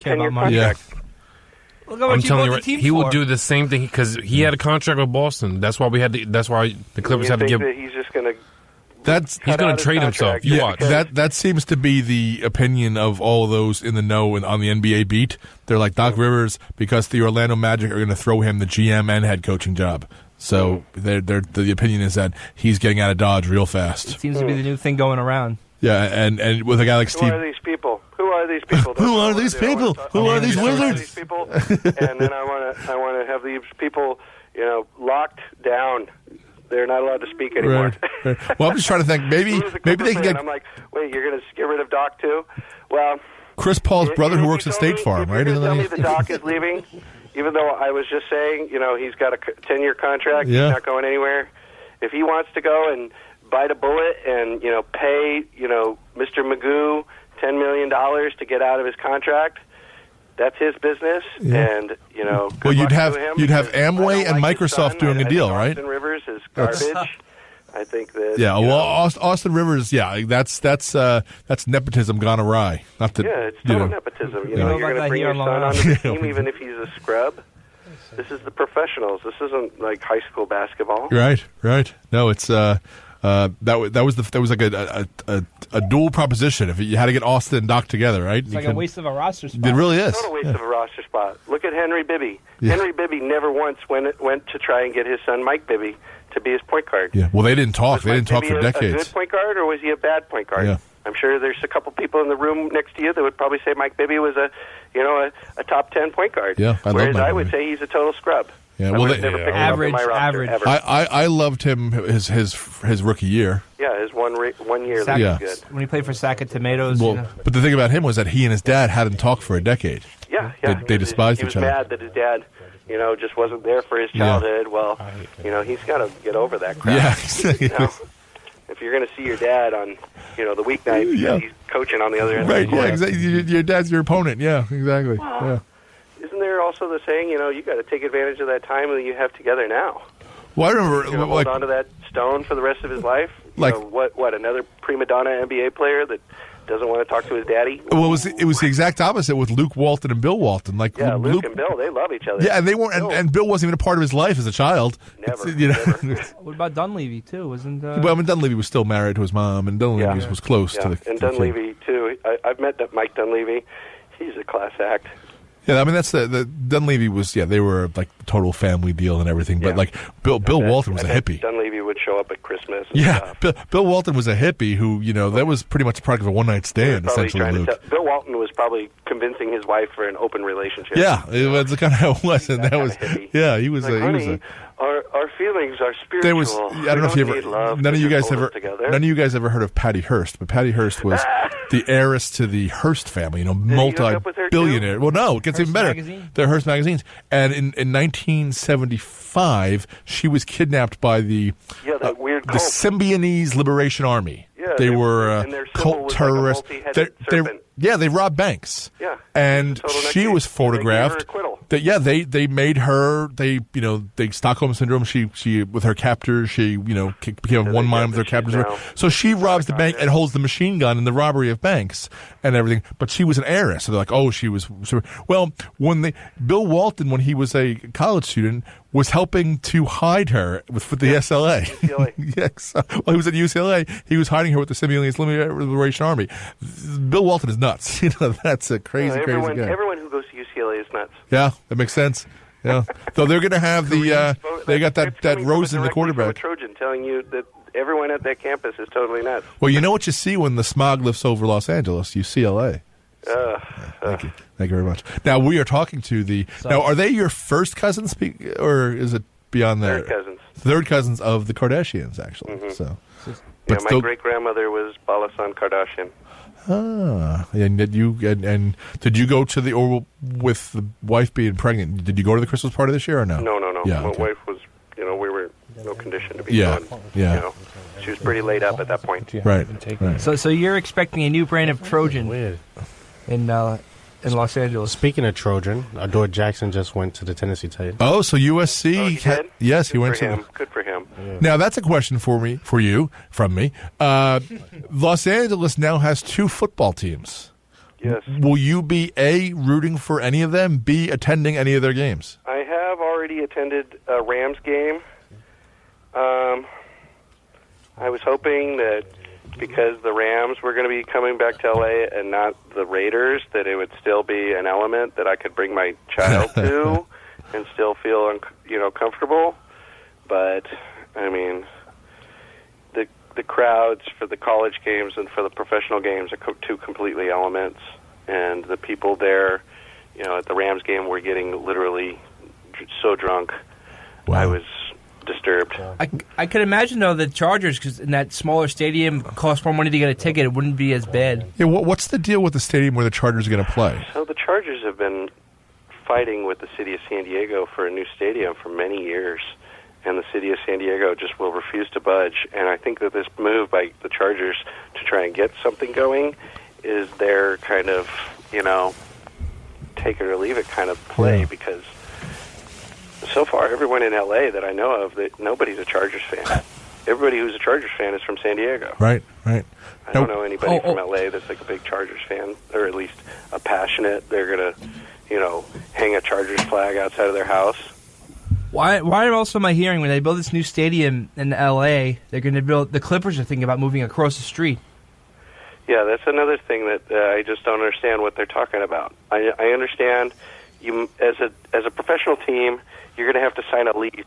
10-year contract. Look I'm telling you, he will do the same thing because he had a contract with Boston. That's why That's why the Clippers had to give. That he's just going to. He's going to trade himself. You watch. That seems to be the opinion of all of those in the know and on the NBA beat. They're like Doc Rivers because the Orlando Magic are going to throw him the GM and head coaching job. So the opinion is that he's getting out of Dodge real fast. It seems to be the new thing going around. Yeah, and with a guy like Steve. Who are these people? Who are these people? Who are these people? Who are these wizards? And then I want to have these people, locked down. They're not allowed to speak anymore. Right. Well, I'm just trying to think. Maybe they can get. I'm like, wait, you're going to get rid of Doc too? Well, Chris Paul's brother who works at State Farm, right? You're going to tell me the Doc is leaving, even though I was just saying, he's got a 10-year contract. Yeah. He's not going anywhere. If he wants to go and bite a bullet and pay Mr. Magoo $10 million to get out of his contract, that's his business. Yeah. And well, you'd have Amway and Microsoft doing a deal, right? Austin Rivers is garbage. I think that. Yeah, Austin Rivers. Yeah, that's nepotism gone awry. Not that. Yeah, it's total nepotism. You're going to bring your son onto the team even if he's a scrub. This is the professionals. This isn't like high school basketball. Right. No, it's that was like a dual proposition. If you had to get Austin and Doc together, right? It's like a waste of a roster spot. It really is. Total waste of a roster spot. Look at Henry Bibby. Yeah. Henry Bibby never once went to try and get his son Mike Bibby to be his point guard. Yeah. Well, they didn't talk. They didn't talk for decades. Was a good point guard or was he a bad point guard? Yeah. I'm sure there's a couple people in the room next to you that would probably say Mike Bibby was a top 10 point guard. Yeah, whereas I would say he's a total scrub. Yeah, well, average. Ever. I loved him his rookie year. Yeah, his one year. That was good. When he played for Sack and Tomatoes. Well, but the thing about him was that he and his dad hadn't talked for a decade. Yeah. They despised each other. He was mad that his dad, just wasn't there for his childhood. Yeah. Well, he's got to get over that crap. Yeah, exactly. If you're going to see your dad on, the weeknight, he's coaching on the other end. Right. Of the court. Yeah. Exactly. Your dad's your opponent. Yeah. Exactly. Well, yeah. Isn't there also the saying, you got to take advantage of that time that you have together now? Well, I remember hold on to that stone for the rest of his life. What another prima donna NBA player that doesn't want to talk to his daddy? Well, it was the exact opposite with Luke Walton and Bill Walton. Luke and Bill, they love each other. Yeah, and they weren't, and Bill wasn't even a part of his life as a child. Never. Never. What about Dunleavy too? Wasn't? Well, Dunleavy was still married to his mom, and Dunleavy was close to the. And Dunleavy too. I've met Mike Dunleavy. He's a class act. Yeah, I mean that's the Dunleavy was they were like the total family deal and everything, but like Bill Walton was a hippie. Dunleavy would show up at Christmas. And stuff. Bill Walton was a hippie who that was pretty much a product of a one-night stand essentially. Luke. Bill Walton was probably convincing his wife for an open relationship. Yeah, it was kind of how it was, and that was he was like, honey, our feelings are spiritual. There was I don't know if you ever none of you guys ever heard of Patty Hearst, but Patty Hearst was the heiress to the Hearst family, multi-billionaire. Well, no, it gets even better. They're Hearst magazines, and in 1975, she was kidnapped by the weird the Symbionese Liberation Army. Yeah, they were cult terrorists. They robbed banks. Yeah, and she was photographed. They made her. They Stockholm syndrome. She with her captors. She became one mind with her captors. So she robs the bank and holds the machine gun in the robbery of banks and everything. But she was an heiress. So they're like, oh, she was. Well, Bill Walton, when he was a college student, was helping to hide her with the SLA. Yes. While he was at UCLA, he was hiding her with the Symbionese Liberation Army. Bill Walton is nuts. That's a crazy guy. Everyone who goes to UCLA is nuts. Yeah, that makes sense. Yeah. So they're going to have they got that Rosen, the quarterback. Trojan telling you that everyone at that campus is totally nuts. Well, you know what you see when the smog lifts over Los Angeles? UCLA. Thank you. Thank you very much. Now, we are talking to now, are they your first cousins, or is it beyond that? Third cousins of the Kardashians, actually. Mm-hmm. So, my great-grandmother was Balasan Kardashian. And did you go to or with the wife being pregnant, did you go to the Christmas party this year or no? No. Yeah, my wife was, we were no condition to be going. Yeah. She was pretty laid up at that point. Right. So you're expecting a new brand of Trojan in Los Angeles. Speaking of Trojan, Adore Jackson just went to the Tennessee Titans. Oh, so USC? Oh, he did? Yes, he went to. Good for him. Yeah. Now that's a question from me. Los Angeles now has two football teams. Yes. Will you be A, rooting for any of them, B, attending any of their games? I have already attended a Rams game. I was hoping that because the Rams were going to be coming back to L.A. and not the Raiders, that it would still be an element that I could bring my child to and still feel, comfortable. But, I mean, the crowds for the college games and for the professional games are two completely elements. And the people there, at the Rams game were getting literally so drunk. Wow. I was disturbed. I could imagine, though, the Chargers, because in that smaller stadium, cost more money to get a ticket. It wouldn't be as bad. Yeah, what's the deal with the stadium where the Chargers are going to play? So the Chargers have been fighting with the city of San Diego for a new stadium for many years, and the city of San Diego just will refuse to budge. And I think that this move by the Chargers to try and get something going is their kind of, take it or leave it kind of play, because so far, everyone in L.A. that I know of, that nobody's a Chargers fan. Everybody who's a Chargers fan is from San Diego. Right. I don't know anybody from L.A. that's like a big Chargers fan, or at least a passionate. They're going to, hang a Chargers flag outside of their house. Why else am I hearing when they build this new stadium in L.A., they're going to build, the Clippers are thinking about moving across the street? Yeah, that's another thing that I just don't understand what they're talking about. I understand you as a professional team, you're going to have to sign a lease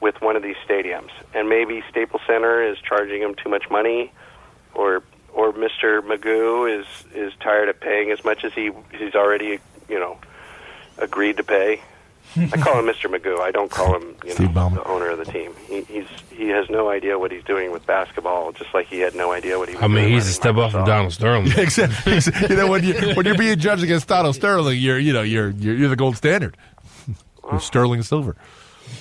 with one of these stadiums, and maybe Staples Center is charging them too much money, or Mr. Magoo is tired of paying as much as he's already agreed to pay. I call him Mr. Magoo. I don't call him the owner of the team. He has no idea what he's doing with basketball, just like he had no idea what he was doing. I mean, he's a step up from Donald Sterling. Yeah, exactly. When you're being judged against Donald Sterling, you're the gold standard. Well, sterling and silver.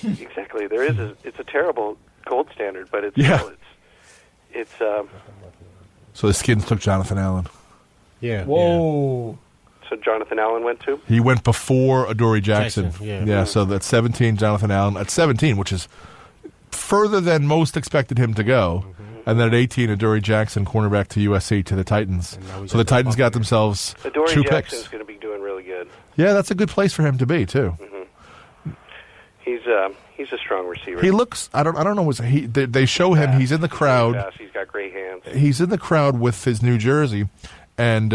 Exactly. It's a terrible gold standard, but it's So the Skins took Jonathan Allen. Yeah. Whoa. Yeah. So Jonathan Allen went too? He went before Adoree Jackson. Yeah, so that's 17, Jonathan Allen. At 17, which is further than most expected him to go. Mm-hmm. And then at 18, Adoree Jackson, cornerback to USC, to the Titans. So the Titans got themselves Adoree two Jackson's picks. going to be doing really good. Yeah, that's a good place for him to be, too. Mm-hmm. He's a strong receiver. He looks, I don't know, they show him, he's in the crowd. He's got great hands. He's in the crowd with his new jersey, and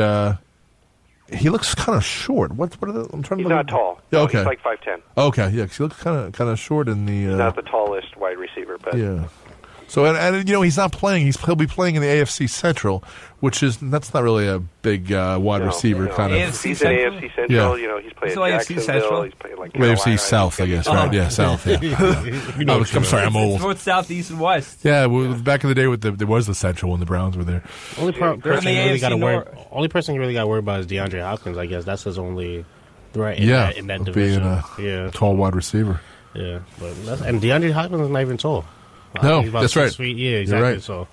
he looks kind of short. I'm trying to. He's not tall. Yeah, okay. He's like 5'10". Okay, yeah, 'cause he looks kind of short in the. He's not the tallest wide receiver, but yeah. So and he's not playing. He'll be playing in the AFC Central, that's not really a big wide receiver kind of. AFC he's in AFC Central. Yeah. He's playing AFC Central. He's playing like Carolina. AFC South, I guess. Right? Yeah, South. Yeah. I'm sorry, I'm old. North, South, East, and West. Yeah, back in the day, there was the Central when the Browns were there. Only person you really got to worry about is DeAndre Hopkins. I guess that's his only threat in that division. Being a tall wide receiver. Yeah, and DeAndre Hopkins is not even tall. No, that's right. Sweet. Yeah, exactly. You're right. So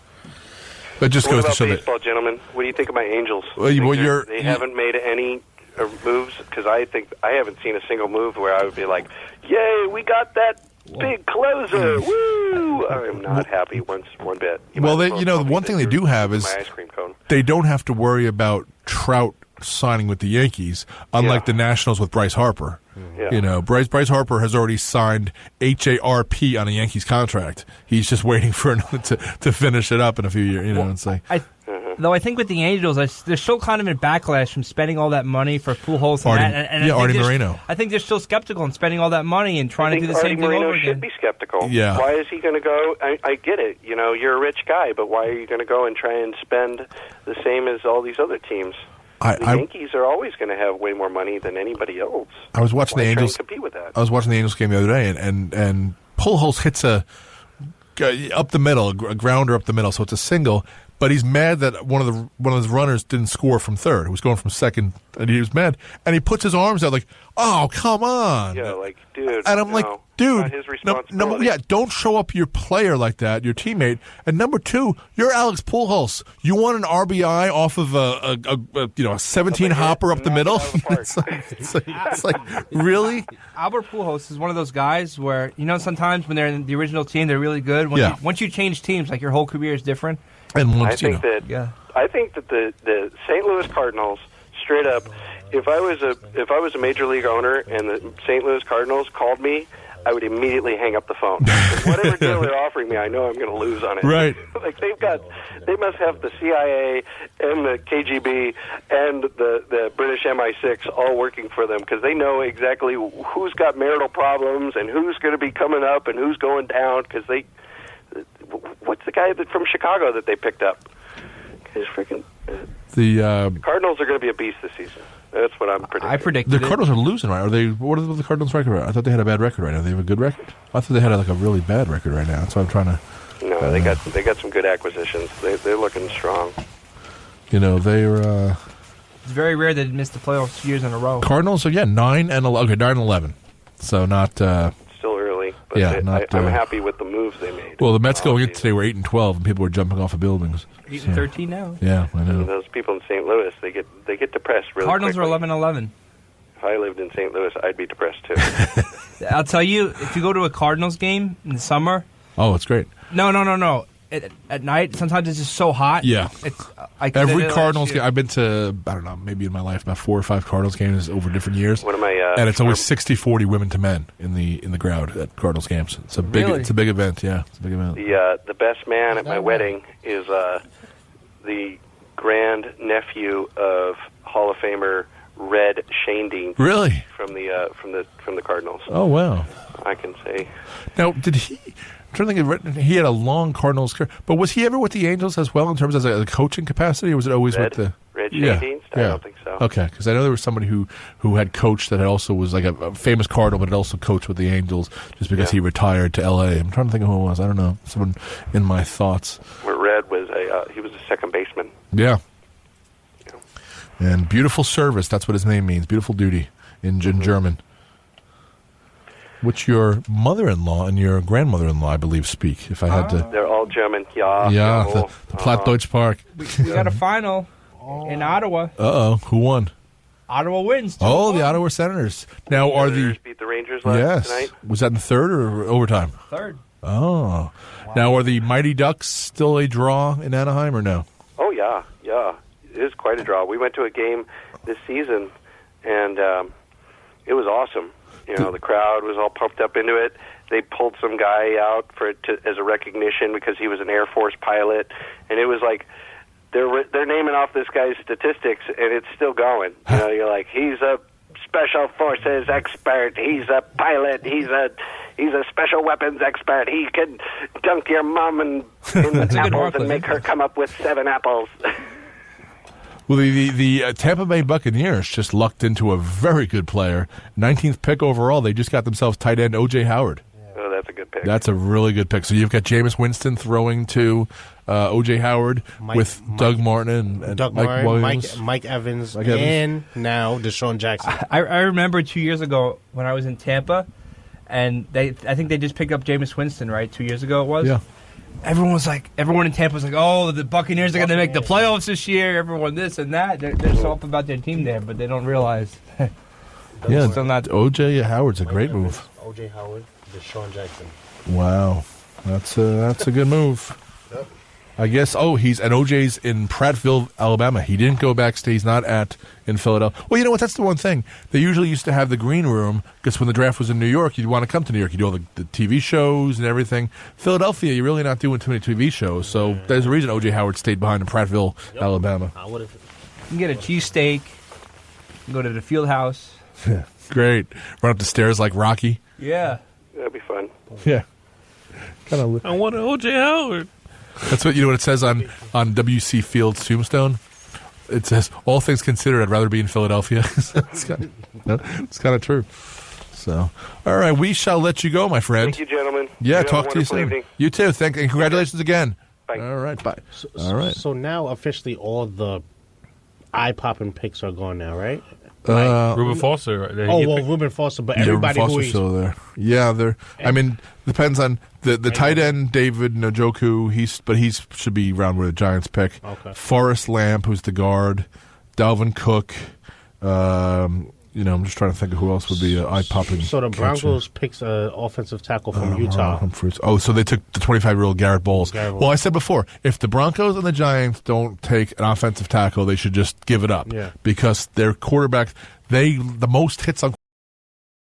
That just goes to show that. Baseball, gentlemen. What do you think of my Angels? They haven't made any moves, because I haven't seen a single move where I would be like, "Yay, we got that big closer! Woo!" I am not happy one bit. Well, the one thing they do have is my ice cream cone. They don't have to worry about Trout signing with the Yankees, unlike the Nationals with Bryce Harper. Yeah. Bryce Harper has already signed HARP on a Yankees contract. He's just waiting for another to finish it up in a few years. Though I think with the Angels, they're still kind of in backlash from spending all that money for Pujols and Artie Moreno. I think they're still skeptical in spending all that money and trying to do the same thing over again. Should be skeptical. Yeah. Why is he going to go? I get it. You're a rich guy, but why are you going to go and try and spend the same as all these other teams? The Yankees are always going to have way more money than anybody else. I was watching the Angels compete with that. I was watching the Angels game the other day, and Pujols hits a up the middle, a grounder up the middle, so it's a single. But he's mad that one of his runners didn't score from third. He was going from second, and he was mad. And he puts his arms out like, "Oh, come on!" Yeah, like, dude. And I'm like, dude, not his responsibility. don't show up your player like that, your teammate. And number two, you're Alex Pujols. You want an RBI off of a 17 hopper up the middle? It's like really? Albert Pujols is one of those guys where sometimes when they're in the original team, they're really good. Once you change teams, like your whole career is different. And I think that the St. Louis Cardinals straight up, if I was a major league owner and the St. Louis Cardinals called me, I would immediately hang up the phone. Whatever deal they're offering me, I know I'm going to lose on it. Right. Like they must have the CIA and the KGB and the British MI6 all working for them because they know exactly who's got marital problems and who's going to be coming up and who's going down. Because what's the guy from Chicago that they picked up? He's freaking. The Cardinals are going to be a beast this season. That's what I'm predicting. I predicted the Cardinals are losing, right? What are the Cardinals' record? I thought they had a bad record right now. They have a good record? I thought they had a really bad record right now. That's why I'm trying to. No, they got some good acquisitions. They're looking strong. They're. It's very rare they miss the playoffs 2 years in a row. Cardinals are 9 and 11. Okay, 9 and 11. So not. Still early, but I'm happy with the moves they made. Well, the Mets going in today were 8 and 12, and people were jumping off of buildings. 8 and 13 now. Yeah, I know. And those people in St. Louis, they get depressed really Cardinals quickly. are 11-11. If I lived in St. Louis, I'd be depressed too. I'll tell you, if you go to a Cardinals game in the summer. Oh, it's great. No. At night, sometimes it's just so hot. Yeah. Every Cardinals game, I've been to, I don't know, maybe in my life, about 4 or 5 Cardinals games over different years. And it's always 60-40 women to men in the crowd at Cardinals games. It's a big event, yeah. It's a big event. The best man at my wedding is the grand nephew of Hall of Famer Red Shanedean. Really? From the Cardinals. Oh, wow. I can say. Now, did he... I'm trying to think. He had a long Cardinals career, but was he ever with the Angels as well in terms of a coaching capacity, or was it always with the Red Shanedean? I don't think so. Okay, because I know there was somebody who had coached that also was like a famous Cardinal, but had also coached with the Angels just because he retired to L.A. I'm trying to think of who it was. I don't know. Someone in my thoughts. Where Red was he was a second baseman. Yeah. And beautiful service. That's what his name means. Beautiful duty in German. Which your mother-in-law and your grandmother-in-law, I believe, speak. If I had to, they're all German. Yeah. Yeah, the Plattdeutsch Park. We got a final in Ottawa. Who won? Ottawa wins. The Ottawa Senators. Now are the beat the Rangers last night? Was that in third or overtime? Third. Oh. Wow. Now are the Mighty Ducks still a draw in Anaheim or no? Oh yeah. It is quite a draw. We went to a game this season, and it was awesome. The crowd was all pumped up into it. They pulled some guy out as a recognition because he was an Air Force pilot, and it was like they're naming off this guy's statistics, and it's still going. You're like, he's a special forces expert. He's a pilot. He's a special weapons expert. He can dunk your mom in apples and make her come up with 7 apples. Well, the Tampa Bay Buccaneers just lucked into a very good player. 19th pick overall. They just got themselves tight end O.J. Howard. Oh, that's a good pick. That's a really good pick. So you've got Jameis Winston throwing to O.J. Howard with Doug Martin and Mike Williams. Mike Evans, and now Deshaun Jackson. I remember 2 years ago when I was in Tampa, and I think they just picked up Jameis Winston, right? 2 years ago it was? Yeah. Everyone in Tampa was like, oh, the Buccaneers are going to make the playoffs this year. Everyone this and that. They're so up about their team there, but they don't realize. Still not. O.J. Howard's a great move. O.J. Howard, Deshaun Jackson. Wow. That's a good move. Yep. I guess, and O.J.'s in Prattville, Alabama. He didn't go backstage. He's not in Philadelphia. Well, you know what? That's the one thing. They usually used to have the green room, because when the draft was in New York, you'd want to come to New York. You do all the TV shows and everything. Philadelphia, you're really not doing too many TV shows, so there's a reason O.J. Howard stayed behind in Prattville, Alabama. You can get a cheesesteak, go to the field house. Great. Run up the stairs like Rocky. Yeah. That'd be fun. Yeah. I want an O.J. Howard. That's what it says on W.C. Field's tombstone. It says, all things considered, I'd rather be in Philadelphia. It's kind of true. So, all right, we shall let you go, my friend. Thank you, gentlemen. Yeah, talk to you soon. Evening. You too. And congratulations again. Bye. All right, bye. So now officially all the eye-popping picks are gone now, right? Reuben Foster. Reuben Foster, but everybody Reuben Foster's still there. Yeah, depends on the tight end David Njoku. He should be around where the Giants pick. Okay. Forrest Lamp, who's the guard. Dalvin Cook. I'm just trying to think of who else would be eye-popping. So the Broncos picks an offensive tackle from Utah. So they took the 25-year-old Garrett Bowles. Well, I said before, if the Broncos and the Giants don't take an offensive tackle, they should just give it up. Yeah. Because their quarterbacks, the most hits on